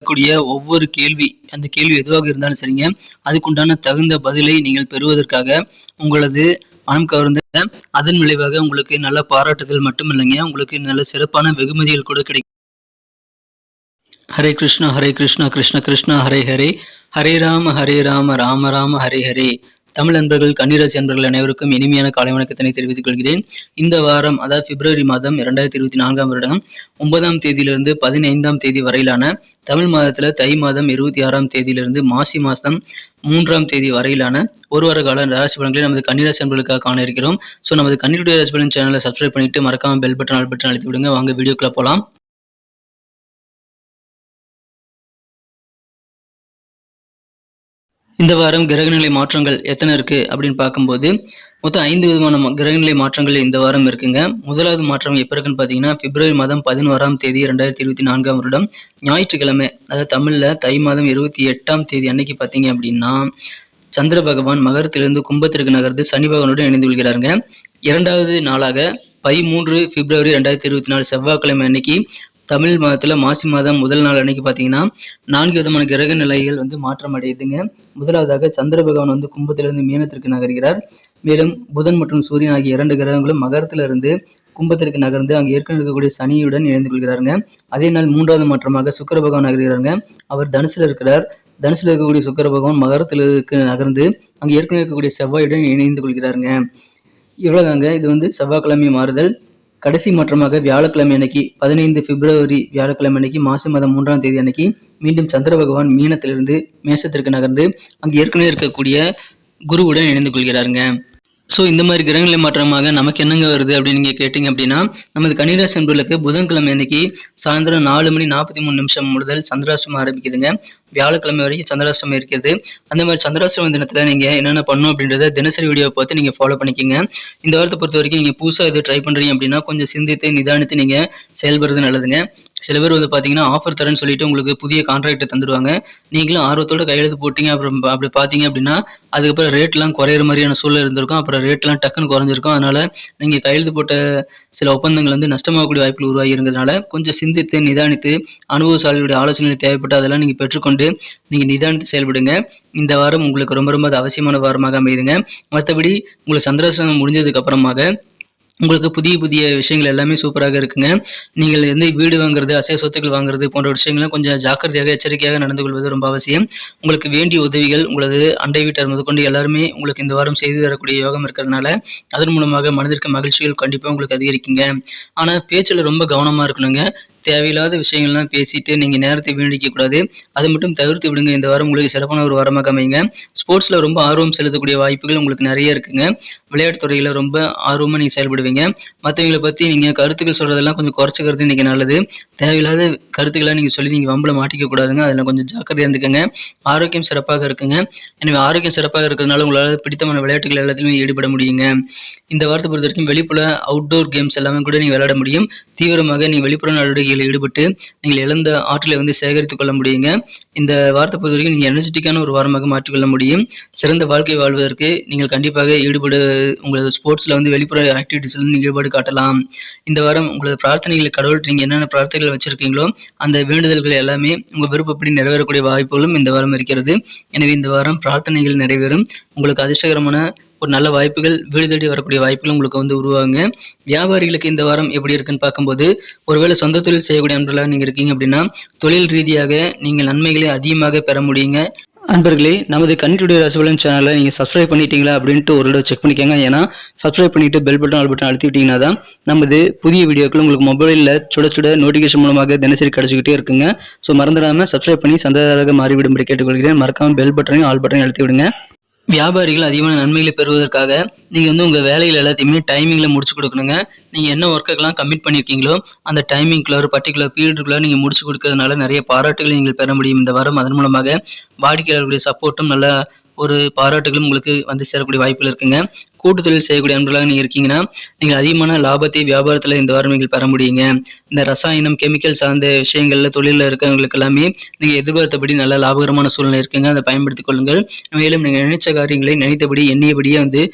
கூடிய ஒவ்வொரு கேள்வி, அந்த கேள்வி எதுவாக இருந்தாலும் சரிங்க, அதுக்குண்டான தகுந்த பதிலை நீங்கள் பெறுவதற்காக உங்களது மனம் கவர்ந்த அதன் விளைவாக உங்களுக்கு நல்ல பாராட்டுதல் மட்டுமில்லைங்க, உங்களுக்கு நல்ல சிறப்பான வெகுமதிகள் கூட கிடைக்கும். ஹரே கிருஷ்ணா ஹரே கிருஷ்ணா கிருஷ்ண கிருஷ்ணா ஹரே ஹரே, ஹரே ராம ராம ராம ஹரே ஹரே. தமிழ் நண்பர்கள், கன்னிராசி நண்பர்கள் அனைவருக்கும் இனிமையான காலை வணக்கத்தினை தெரிவித்துக் கொள்கிறேன். இந்த வாரம், அதாவது பிப்ரவரி மாதம் 2024 வருடம் 9ஆம் தேதியிலிருந்து 15ஆம் தேதி வரையிலான தமிழ் மாதத்துல தை மாதம் 26ஆம் தேதியிலிருந்து மாசி மாதம் 3ஆம் தேதி வரையிலான ஒரு வார கால ராசி பலன்களை நமது கன்னிராசி நண்பர்களுக்காக காண இருக்கிறோம். ஸோ நமது கன்னியுடைய ராசி பலன் சேனலை சப்ஸ்கிரைப் பண்ணிட்டு மறக்காம பெல் பட்டன் ஆல் பட்டன் அழுத்தி விடுங்க. வாங்க வீடியோக்குள்ள போலாம். இந்த வாரம் கிரகநிலை மாற்றங்கள் எத்தனை இருக்கு அப்படின்னு பார்க்கும்போது மொத்தம் 5 விதமான கிரகநிலை மாற்றங்கள் இந்த வாரம் இருக்குங்க. முதலாவது மாற்றம் எப்போ இருக்குன்னு பார்த்தீங்கன்னா, பிப்ரவரி மாதம் 11ஆம் தேதி 2024 வருடம் ஞாயிற்றுக்கிழமை, அதாவது தமிழ்ல தை மாதம் 28ஆம் தேதி அன்னைக்கு பார்த்தீங்க அப்படின்னா, சந்திர பகவான் மகரத்திலிருந்து கும்பத்திற்கு நகர்ந்து சனி பகவானுடன் இணைந்து கொள்கிறாருங்க. இரண்டாவது நாளாக 13 பிப்ரவரி 2024 செவ்வாய்க்கிழமை அன்னைக்கு தமிழ் மாதத்துல மாசி மாதம் முதல் நாள் அன்னைக்கு பார்த்தீங்கன்னா 4 விதமான கிரக நிலைகள் மாற்றம் அடையுதுங்க. முதலாவதாக சந்திர பகவான் கும்பத்திலிருந்து மீனத்திற்கு நகர்கிறார். மேலும் புதன் மற்றும் சூரியன் ஆகிய 2 கிரகங்களும் மகரத்திலிருந்து கும்பத்திற்கு நகர்ந்து அங்கு ஏற்கனவே இருக்கக்கூடிய சனியுடன் இணைந்து கொள்கிறாருங்க. அதே நாள் 3வது மாற்றமாக சுக்கிர பகவான் நகர்கிறாருங்க. அவர் தனுசுல இருக்கிறார். தனுசுல இருக்கக்கூடிய சுக்கிர பகவான் மகரத்திற்கு நகர்ந்து அங்கு ஏற்கனவே இருக்கக்கூடிய செவ்வாயுடன் இணைந்து கொள்கிறாருங்க. இவ்வளவுதாங்க. இது செவ்வாய்க்கிழமை மாறுதல். கடைசி மாற்றமாக வியாழக்கிழமை அன்னைக்கு 15 பிப்ரவரி வியாழக்கிழமை அன்னைக்கு மாசி மாதம் 3ஆம் தேதி அன்னைக்கு மீண்டும் சந்திர பகவான் மீனத்திலிருந்து மேஷத்திற்கு நகர்ந்து அங்கு ஏற்கனவே இருக்கக்கூடிய குருவுடன் இணைந்து கொள்கிறாருங்க. ஸோ இந்த மாதிரி கிரகநிலை மாற்றமாக நமக்கு என்னங்க வருது அப்படின்னு நீங்கள் கேட்டிங்க அப்படின்னா, நமது கன்னிராசி நண்பர்களுக்கு புதன்கிழமை அன்னைக்கு சாயந்தரம் 4:43 முதல் சந்திராஷ்டமம் ஆரம்பிக்குதுங்க. வியாழக்கிழமை வரைக்கும் சந்திராஷ்டமம் இருக்கிறது. அந்த மாதிரி சந்திராஷ்டம தினத்தில் நீங்கள் என்னென்ன பண்ணணும் அப்படின்றத தினசரி வீடியோ பார்த்து நீங்கள் ஃபாலோ பண்ணிக்கோங்க. இந்த வாரத்தை பொறுத்த வரைக்கும் நீங்கள் புதுசாக இது ட்ரை பண்ணுறீங்க அப்படின்னா கொஞ்சம் சிந்தித்து நிதானித்து நீங்கள் செயல்படுறது நல்லதுங்க. சில பேர் பார்த்தீங்கன்னா ஆஃபர் தரேன்னு சொல்லிட்டு உங்களுக்கு புதிய கான்ட்ராக்டை தந்துடுவாங்க. நீங்களும் ஆர்வத்தோட கையெழுத்து போட்டீங்க, அப்புறம் அப்படி பார்த்தீங்க அப்படின்னா அதுக்கப்புறம் ரேட்லாம் குறையிற மாதிரியான சூழல் இருந்திருக்கும். அப்புறம் ரேட்லாம் டக்குன்னு குறைஞ்சிருக்கும். அதனால நீங்கள் கையெழுத்து போட்ட சில ஒப்பந்தங்கள் நஷ்டமாகக்கூடிய வாய்ப்புகள் உருவாகி இருக்கிறதுனால கொஞ்சம் சிந்தித்து நிதானித்து அனுபவசாலிகளுடைய ஆலோசனைகள் தேவைப்பட்டு அதெல்லாம் நீங்கள் பெற்றுக்கொண்டு நீங்கள் நிதானித்து செயல்படுங்க. இந்த வாரம் உங்களுக்கு ரொம்ப ரொம்ப அவசியமான வாரமாக அமையுதுங்க. மற்றபடி உங்களுக்கு சந்திராஷ்டமம் முடிஞ்சதுக்கு அப்புறமாக உங்களுக்கு புதிய புதிய விஷயங்கள் எல்லாமே சூப்பராக இருக்குங்க. நீங்கள் வீடு வாங்குறது, அசைய சொத்துக்கள் வாங்குறது போன்ற விஷயங்களும் கொஞ்சம் ஜாக்கிரதையாக எச்சரிக்கையாக நடந்து கொள்வது ரொம்ப அவசியம். உங்களுக்கு வேண்டிய உதவிகள் உங்களது அண்டை வீட்டார் முதற்கொண்டு எல்லாருமே உங்களுக்கு இந்த வாரம் செய்து தரக்கூடிய யோகம் இருக்கிறதுனால அதன் மூலமாக மனதிற்கு மகிழ்ச்சிகள் கண்டிப்பாக உங்களுக்கு அதிகரிக்குங்க. ஆனால் பேச்சில் ரொம்ப கவனமாக இருக்கணுங்க. தேவையில்லாத விஷயங்கள்லாம் பேசிட்டு நீங்கள் நேரத்தை வீணடிக்க கூடாது. அதை மட்டும் தவிர்த்து விடுங்க. இந்த வாரம் உங்களுக்கு சிறப்பான ஒரு வாரமாக அமைங்க. ஸ்போர்ட்ஸில் ரொம்ப ஆர்வம் செலுத்தக்கூடிய வாய்ப்புகள் உங்களுக்கு நிறைய இருக்குங்க. விளையாட்டு துறையில் ரொம்ப ஆர்வமாக நீங்கள் செயல்படுவீங்க. மற்றவங்களை பற்றி நீங்கள் கருத்துக்கள் சொல்கிறதெல்லாம் கொஞ்சம் குறைச்சிக்கிறது இன்றைக்கி நல்லது. தேவையில்லாத கருத்துக்களை நீங்கள் சொல்லி நீங்கள் வம்பில் மாட்டிக்க கூடாதுங்க. அதில் கொஞ்சம் ஜாக்கிரதையாக இருந்துக்கங்க. ஆரோக்கியம் சிறப்பாக இருக்குங்க. எனவே ஆரோக்கியம் சிறப்பாக இருக்கிறதுனால உங்களால் பிடித்தமான விளையாட்டுகள் எல்லாத்துலையுமே ஈடுபட முடியுங்க. இந்த வாரத்தை பொறுத்த வரைக்கும் வெளிப்புற அவுட்டோர் கேம்ஸ் எல்லாமே கூட நீங்கள் விளையாட முடியும். தீவிரமாக நீங்கள் வெளிப்புற நடவடிக்கைகளில் ஈடுபட்டு நீங்கள் இழந்த ஆற்றலை சேகரித்துக் கொள்ள முடியுங்க. இந்த வாரத்தை பொறுத்த வரைக்கும் நீங்கள் எனர்ஜெட்டிக்கான ஒரு வாரமாக மாற்றிக்கொள்ள முடியும். சிறந்த வாழ்க்கை வாழ்வதற்கு நீங்கள் கண்டிப்பாக ஈடுபட உங்களது ஸ்போர்ட்ஸில் வெளிப்புற ஆக்டிவிட்டீஸில் நீங்கள் ஈடுபாடு காட்டலாம். இந்த வாரம் உங்களது பிரார்த்தனைகளை கடவுள் நீங்கள் என்னென்ன பிரார்த்தனைகள் வச்சிருக்கீங்களோ அந்த வேண்டுதல்கள் எல்லாமே உங்கள் விருப்பப்படி நிறைவேறக்கூடிய வாய்ப்புகளும் இந்த வாரம் இருக்கிறது. எனவே இந்த வாரம் பிரார்த்தனைகள் நிறைவேறும். உங்களுக்கு அதிர்ஷ்டகரமான ஒரு நல்ல வாய்ப்புகள், வீடு தேடி வரக்கூடிய வாய்ப்புகள் உங்களுக்கு உருவாகுங்க. வியாபாரிகளுக்கு இந்த வாரம் எப்படி இருக்குன்னு பார்க்கும்போது, ஒருவேளை சொந்த தொழில் செய்யக்கூடிய நண்பர்களாக நீங்கள் இருக்கீங்க அப்படின்னா தொழில் ரீதியாக நீங்கள் நன்மைகளை அதிகமாக பெற முடியுங்க. அன்பர்களே, நமது கன்னியுடைய ராசி பலன் சேனலை நீங்கள் சப்ஸ்கிரைப் பண்ணிட்டீங்களா அப்படின்ட்டு ஒரு தடவை செக் பண்ணிக்கோங்க. ஏன்னா சப்ஸ்கிரைப் பண்ணிட்டு பெல் பட்டன் ஆல் பட்டன் அழுத்தி விட்டீங்கன்னா தான் நமது புதிய வீடியோக்கள் உங்களுக்கு மொபைலில் சுட சுட நோட்டிஃபிகேஷன் மூலமாக தினசரி கிடைச்சிக்கிட்டே இருக்குங்க. ஸோ மறந்துடாமல் சப்ஸ்கிரைப் பண்ணி சந்தாதாரராக மாறிவிடும்படி கேட்டுக்கொள்கிறேன். மறக்காமல் பெல் பட்டனையும் ஆல் பட்டனையும் அழுத்தி விடுங்க. வியாபாரிகள் அதிகமான நன்மைகளை பெறுவதற்காக நீங்கள் உங்கள் வேலைகள் எல்லாத்தையுமே டைமிங்கில் முடிச்சு கொடுக்கணுங்க. நீங்கள் என்ன ஒர்க்குக்கெல்லாம் கமிட் பண்ணியிருக்கீங்களோ அந்த டைமிங்குள்ள ஒரு பர்டிகுலர் பீரியடுக்குள்ளே நீங்கள் முடிச்சு கொடுக்கறதுனால நிறைய பாராட்டுகளை நீங்கள் பெற முடியும் இந்த வாரம். அதன் மூலமாக வாடிக்கையாளர்களுடைய சப்போர்ட்டும் நல்ல ஒரு பாராட்டுகளும் உங்களுக்கு சேரக்கூடிய வாய்ப்புகள் இருக்குங்க. கூட்டு தொழில் செய்யக்கூடிய நண்பர்களாக நீங்கள் இருக்கீங்கன்னா நீங்கள் அதிகமான லாபத்தை வியாபாரத்தில் இந்த வாரம் நீங்கள் பெற முடியுங்க. இந்த ரசாயனம், கெமிக்கல் சார்ந்த விஷயங்களில் தொழிலில் இருக்கிறவங்களுக்கு எல்லாமே நீங்கள் எதிர்பார்த்தபடி நல்ல லாபகரமான சூழ்நிலை இருக்குங்க. அதை பயன்படுத்திக் கொள்ளுங்கள். மேலும் நீங்கள் நினைச்ச காரியங்களை நினைத்தபடி எண்ணியபடியே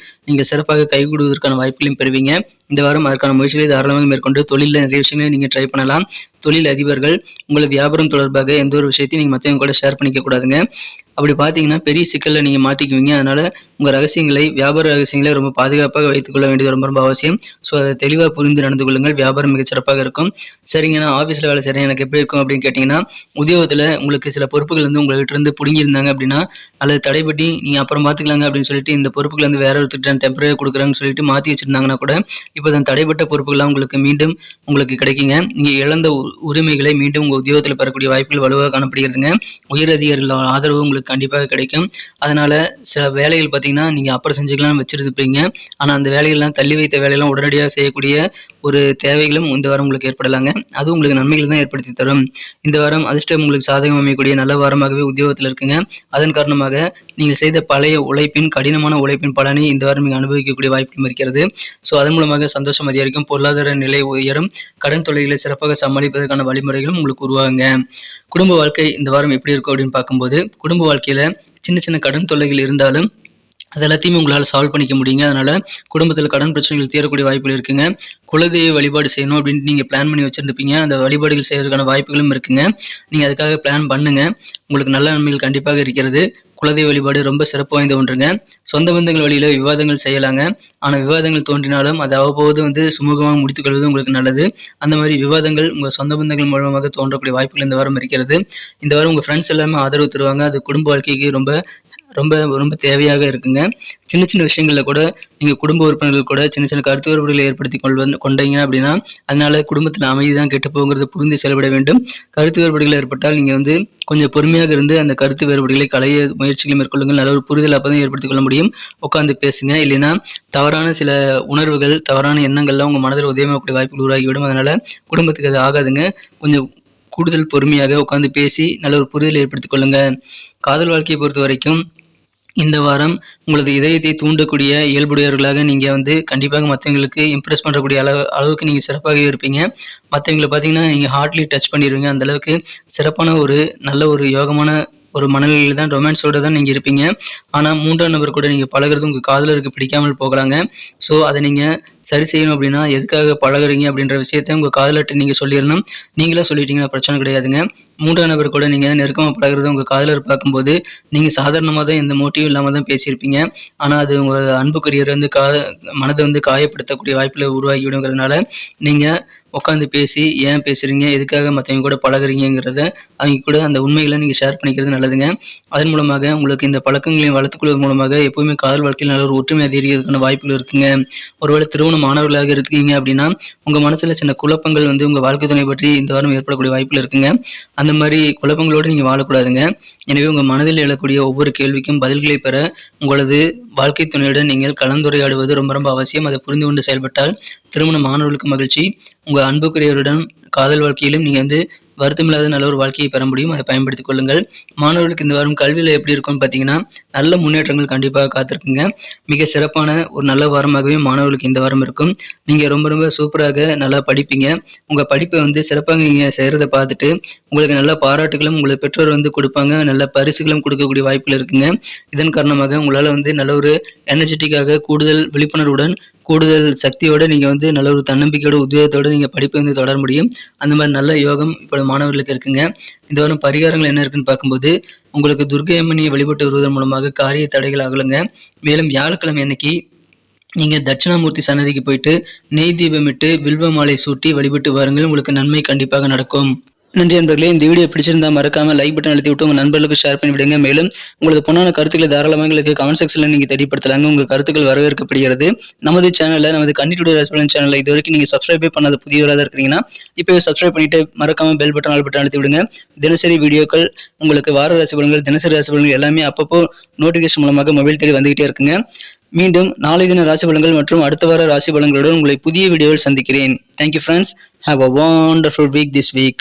நீங்கள் சிறப்பாக கைகூடுவதற்கான வாய்ப்புகளையும் பெறுவீங்க. இந்த வாரம் அதற்கான முயற்சிகளை தாராளமாக மேற்கொண்டு தொழிலில் நிறைய விஷயங்களை நீங்கள் ட்ரை பண்ணலாம். தொழில் அதிபர்கள் உங்களது வியாபாரம் தொடர்பாக எந்த ஒரு விஷயத்தையும் நீங்கள் மற்றவங்க கூட ஷேர் பண்ணிக்க கூடாதுங்க. அப்படி பார்த்தீங்கன்னா பெரிய சிக்கலில் நீங்கள் மாட்டிக்குவீங்க. அதனால் உங்கள் ரகசியங்களை வியாபார ரகசியங்களை ரொம்ப பாதுகாப்பாக வைத்துக்கொள்ள வேண்டியது ரொம்ப ரொம்ப அவசியம். ஸோ அதை தெளிவாக புரிந்து நடந்து கொள்ளுங்கள். வியாபாரம் மிகச்சிறப்பாக இருக்கும். சரிங்க, நான் ஆஃபீஸில் வேலை செய்கிறேன், எனக்கு எப்படி இருக்கும் அப்படின்னு கேட்டிங்கன்னா, உத்தியோகத்தில் உங்களுக்கு சில பொறுப்புகள் வந்து உங்கள்கிட்ட இருந்து பிடுங்கியிருந்தாங்க அப்படின்னா, அல்லது தடைப்பட்டு நீங்கள் அப்புறம் பார்த்துக்கலாங்க அப்படின்னு சொல்லிட்டு இந்த பொறுப்புகள் வந்து வேற ஒருத்தர் டெம்பரரியாக கொடுக்குறாங்கன்னு சொல்லிட்டு மாற்றி வச்சிருந்தாங்கன்னா கூட இப்போ அந்த தடைப்பட்ட பொறுப்புகள்லாம் உங்களுக்கு மீண்டும் உங்களுக்கு கிடைக்குங்க. நீங்கள் இழந்த உரிமைகளை மீண்டும் உங்கள் உத்தியோகத்தில் பெறக்கூடிய வாய்ப்புகள் வலுவாக காணப்படுகிறதுங்க. உயர் அதிகாரிகள் ஆதரவு உங்களுக்கு கண்டிப்பாக கிடைக்கும். அதனால சில வேலைகள் பார்த்தீங்கன்னா நீங்கள் அப்புறம் செஞ்சுக்கலாம்னு வச்சிருப்பீங்க. ஆனால் அந்த வேலைகள்லாம் தள்ளி வைத்த வேலையெல்லாம் உடனடியாக செய்யக்கூடிய ஒரு தேவைகளும் இந்த வாரம் உங்களுக்கு ஏற்படலாங்க. அதுவும் உங்களுக்கு நன்மைகள் தான் ஏற்படுத்தி தரும். இந்த வாரம் அதிர்ஷ்டம் உங்களுக்கு சாதகம் அமையக்கூடிய நல்ல வாரமாகவே உத்தியோகத்தில் இருக்குங்க. அதன் காரணமாக நீங்கள் செய்த பழைய உழைப்பின் கடினமான உழைப்பின் பலனை இந்த வாரம் நீங்கள் அனுபவிக்கக்கூடிய வாய்ப்பும் இருக்கிறது. ஸோ அதன் மூலமாக சந்தோஷம் அதிகரிக்கும், பொருளாதார நிலை உயரும், கடன் தொல்லைகளை சிறப்பாக சமாளிப்பதற்கான வழிமுறைகளும் உங்களுக்கு உருவாகுங்க. குடும்ப வாழ்க்கை இந்த வாரம் எப்படி இருக்கும் அப்படின்னு பார்க்கும்போது, குடும்ப வாழ்க்கையில சின்ன சின்ன கடன் தொல்லைகள் இருந்தாலும் அது எல்லாத்தையுமே உங்களால் சால்வ் பண்ணிக்க முடியுங்க. அதனால குடும்பத்தில் கடன் பிரச்சனைகள் தீரக்கூடிய வாய்ப்புகள் இருக்குங்க. குலதெய்வ வழிபாடு செய்யணும் அப்படின்ட்டு நீங்கள் பிளான் பண்ணி வச்சுருந்துப்பீங்க. அந்த வழிபாடுகள் செய்யறதுக்கான வாய்ப்புகளும் இருக்குங்க. நீங்கள் அதுக்காக பிளான் பண்ணுங்க. உங்களுக்கு நல்ல நன்மைகள் கண்டிப்பாக இருக்கிறது. குலதெய்வ வழிபாடு ரொம்ப சிறப்பு வாய்ந்த ஒன்றுங்க. சொந்த பந்தங்கள் வழியில் விவாதங்கள் செய்யலாங்க. ஆனால் விவாதங்கள் தோன்றினாலும் அதை அவ்வப்போது வந்து சுமூகமாக முடித்துக்கொள்வது உங்களுக்கு நல்லது. அந்த மாதிரி விவாதங்கள் உங்கள் சொந்த பந்தங்கள் மூலமாக தோன்றக்கூடிய வாய்ப்புகள் இந்த வாரம் இருக்கிறது. இந்த வாரம் உங்கள் ஃப்ரெண்ட்ஸ் எல்லாமே ஆதரவு தருவாங்க. அது குடும்ப வாழ்க்கைக்கு ரொம்ப ரொம்ப ரொம்ப தேவையாக இருக்குங்க. சின்ன சின்ன விஷயங்களில் கூட நீங்கள் குடும்ப உறுப்பினர்கள் கூட சின்ன சின்ன கருத்து வேறுபாடுகளை ஏற்படுத்தி கொண்டீங்க அப்படின்னா அதனால குடும்பத்தில் அமைதி தான் கெட்டு போங்கிறத புரிந்து செயல்பட வேண்டும். கருத்து வேறுபாடுகள் ஏற்பட்டால் நீங்கள் வந்து கொஞ்சம் பொறுமையாக இருந்து அந்த கருத்து வேறுபாடுகளை களைய முயற்சிகளை மேற்கொள்ளுங்கள். நல்ல ஒரு புரிதல் அப்போ தான் ஏற்படுத்திக் கொள்ள முடியும். உட்காந்து பேசுங்க. இல்லைன்னா தவறான சில உணர்வுகள் தவறான எண்ணங்கள்லாம் உங்கள் மனதில் உதயமாகக்கூடிய வாய்ப்புகள் உருவாகிவிடும். அதனால குடும்பத்துக்கு அது ஆகாதுங்க. கொஞ்சம் கூடுதல் பொறுமையாக உட்காந்து பேசி நல்ல ஒரு புரிதல் ஏற்படுத்திக் கொள்ளுங்க. காதல் வாழ்க்கையை பொறுத்த வரைக்கும் இந்த வாரம் உங்களது இதயத்தை தூண்டக்கூடிய இயல்புடையவர்களாக நீங்கள் வந்து கண்டிப்பாக மற்றவங்களுக்கு இம்ப்ரெஸ் பண்ணுறக்கூடிய அளவுக்கு நீங்கள் சிறப்பாகவே இருப்பீங்க. மற்றவங்களை பார்த்தீங்கன்னா நீங்கள் ஹார்ட்லி டச் பண்ணிடுவீங்க. அந்தளவுக்கு சிறப்பான ஒரு நல்ல ஒரு யோகமான ஒரு மனநிலையில் தான் ரொமான்ஸோடு தான் நீங்கள் இருப்பீங்க. ஆனால் 3ஆம் நபர் கூட நீங்கள் பழகிறது உங்கள் காதலருக்கு பிடிக்காமல் போகலாங்க. ஸோ அதை நீங்கள் சரி செய்யணும் அப்படின்னா எதுக்காக பழகுறீங்க அப்படின்ற விஷயத்த உங்கள் காதலர்கிட்ட நீங்கள் சொல்லிடணும். நீங்களே சொல்லிட்டீங்கன்னா பிரச்சனை கிடையாதுங்க. 3ஆம் நபர் கூட நீங்கள் நெருக்கமாக பழகுறத உங்கள் காதலர் பார்க்கும்போது நீங்கள் சாதாரணமாக தான் எந்த மோட்டிவ் இல்லாமல் தான் பேசியிருப்பீங்க. ஆனால் அது உங்கள் அன்புக்குரியர் வந்து மனதை வந்து காயப்படுத்தக்கூடிய வாய்ப்பில் உருவாகிவிடுங்கிறதுனால நீங்கள் உட்காந்து பேசி ஏன் பேசுகிறீங்க, எதுக்காக மற்றவங்க கூட பழகுறீங்கிறத அவங்க கூட அந்த உண்மைகளை நீங்கள் ஷேர் பண்ணிக்கிறது நல்லதுங்க. அதன் மூலமாக உங்களுக்கு இந்த பழக்கங்களை வளர்த்துக்கொள்வது மூலமாக எப்போவுமே காதல் வாழ்க்கையில் நல்ல ஒரு ஒற்றுமை அதிகரிக்கிறதுக்கான வாய்ப்புகள் இருக்குங்க. ஒருவேளை திருமணம் மாணவர்களாக இருக்கீங்க அப்படின்னா உங்கள் மனசில் சின்ன குழப்பங்கள் வந்து உங்கள் வாழ்க்கை துணை பற்றி இந்த வாரம் ஏற்படக்கூடிய வாய்ப்புகள் இருக்குங்க. அந்த மாதிரி குழப்பங்களோடு நீங்கள் வாழக்கூடாதுங்க. எனவே உங்கள் மனதில் எழக்கூடிய ஒவ்வொரு கேள்விக்கும் பதில்களை பெற உங்களது வாழ்க்கை துணையுடன் நீங்கள் கலந்துரையாடுவது ரொம்ப ரொம்ப அவசியம். அதை புரிந்து கொண்டு செயல்பட்டால் திருமணம் மாணவர்களுக்கு மகிழ்ச்சி. உங்கள் அன்புக்குரியவருடன் காதல் வாழ்க்கையிலும் நீங்கள் வந்து வருத்தமில்லாத நல்ல ஒரு வாழ்க்கையை பெற முடியும். அதை பயன்படுத்திக் கொள்ளுங்கள். மாணவர்களுக்கு இந்த வாரம் கல்வியில் எப்படி இருக்கும்னு பார்த்தீங்கன்னா நல்ல முன்னேற்றங்கள் கண்டிப்பாக காத்திருக்குங்க. மிக சிறப்பான ஒரு நல்ல வாரமாகவே மாணவர்களுக்கு இந்த வாரம் இருக்கும். நீங்கள் ரொம்ப ரொம்ப சூப்பராக நல்லா படிப்பீங்க. உங்கள் படிப்பை வந்து சிறப்பாக நீங்கள் செய்கிறத பார்த்துட்டு உங்களுக்கு நல்ல பாராட்டுகளும் உங்களது பெற்றோர் வந்து கொடுப்பாங்க. நல்ல பரிசுகளும் கொடுக்கக்கூடிய வாய்ப்புகள் இருக்குங்க. இதன் காரணமாக உங்களால் வந்து நல்ல ஒரு எனர்ஜெட்டிக்காக கூடுதல் விழிப்புணர்வுடன் கூடுதல் சக்தியோடு நீங்கள் வந்து நல்ல ஒரு தன்னம்பிக்கையோட உத்வேகத்தோடு நீங்கள் படிப்பை வந்து தொடர முடியும். அந்த மாதிரி நல்ல யோகம் இப்போ மாணவர்களுக்கு இருக்குங்க. இந்த வாரம் பரிகாரங்கள் என்ன இருக்குன்னு பார்க்கும்போது உங்களுக்கு துர்க்கை அம்மனியை வழிபட்டு வருவதன் மூலமாக காரிய தடைகள் அகலுங்க. மேலும் வியாழக்கிழமை அன்னைக்கு நீங்கள் தட்சிணாமூர்த்தி சன்னதிக்கு போயிட்டு நெய் தீபமிட்டு வில்வ மாலை சூட்டி வழிபட்டு வாருங்கள். உங்களுக்கு நன்மை கண்டிப்பாக நடக்கும். நன்றி நண்பர்களே. இந்த வீடியோ பிடிச்சிருந்தா மறக்காம லைக் பட்டன் அழுத்தி விட்டு உங்க நண்பர்களுக்கு ஷேர் பண்ணி விடுங்க. மேலும் உங்களது பொண்ணான கருத்துக்களை தாராளமாக எங்களுக்கு கமெண்ட் செக்ஷன்ல நீங்க தெரியப்படுத்தலாங்க. உங்க கருத்துக்கள் வரவேற்கப்படுகிறது. நமது சேனல்ல நமது கன்னிடுடே ராசிபலன் சேனல்ல இது வரைக்கும் நீங்க சப்ஸ்கிரைபே பண்ணாத புதியவராக இருக்கிறீங்கன்னா இப்பவே சப்ஸ்கிரைப் பண்ணிட்டு மறக்காம பெல் பட்டன் ஆல் பட்டன் அழுத்தி விடுங்க. தினசரி வீடியோக்கள் உங்களுக்கு வார ராசி பலன்கள் தினசரி ராசி பலன்கள் எல்லாமே அப்பப்போ நோட்டிபிகேஷன் மூலமாக மொபைல் தேடி வந்துகிட்டே இருக்குங்க. மீண்டும் நாளை தின ராசி பலன்கள் மற்றும் அடுத்த வார ராசி பலன்களுடன் உங்களை புதிய வீடியோவில் சந்திக்கிறேன். Thank you friends. Have a wonderful week this week.